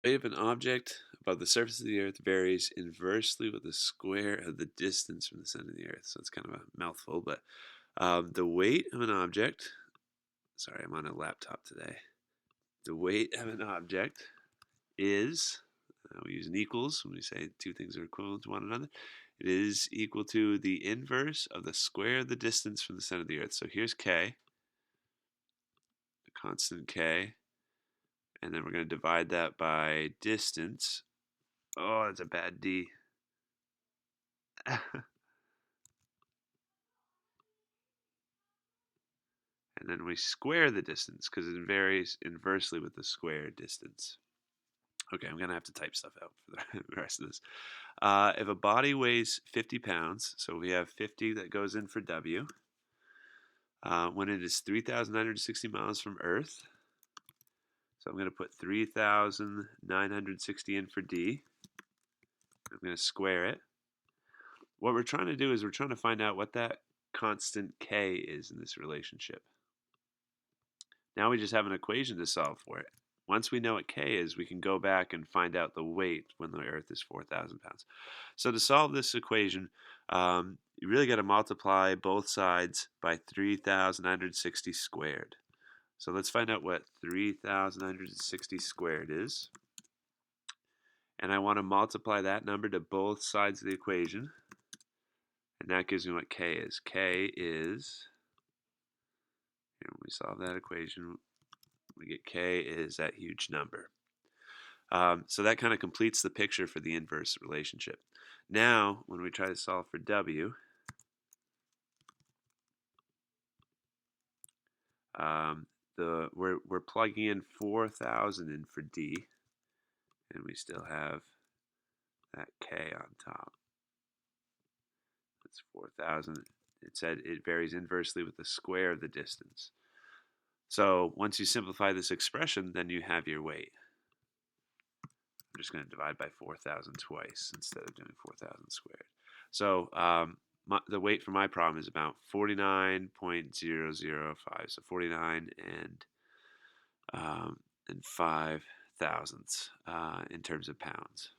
Weight of an object above the surface of the earth varies inversely with the square of the distance from the center of the earth. So it's kind of a mouthful, but the weight of an object, sorry, I'm on a laptop today. The weight of an object is, we use an equals when we say two things are equivalent to one another. It is equal to the inverse of the square of the distance from the center of the earth. So here's k, the constant k, and then we're going to divide that by distance. Oh, that's a bad d. And then we square the distance because it varies inversely with the square distance. Okay, I'm going to have to type stuff out for the rest of this. If a body weighs 50 pounds, so we have 50 that goes in for W, when it is 3,960 miles from Earth, so I'm going to put 3,960 in for D. I'm going to square it. What we're trying to do is we're trying to find out what that constant K is in this relationship. Now we just have an equation to solve for it. Once we know what K is, we can go back and find out the weight when the Earth is 4,000 pounds. So to solve this equation, you really got to multiply both sides by 3,960 squared. So let's find out what 3,960 squared is. And I want to multiply that number to both sides of the equation. And that gives me what K is. K is, here when we solve that equation, we get K is that huge number. So that kind of completes the picture for the inverse relationship. Now, when we try to solve for W, we're plugging in 4,000 in for D, and we still have that K on top. That's 4,000. It said it varies inversely with the square of the distance. So once you simplify this expression, then you have your weight. I'm just going to divide by 4,000 twice instead of doing 4,000 squared. So the weight for my problem is about 49.005. So 49 and 5 thousandths in terms of pounds.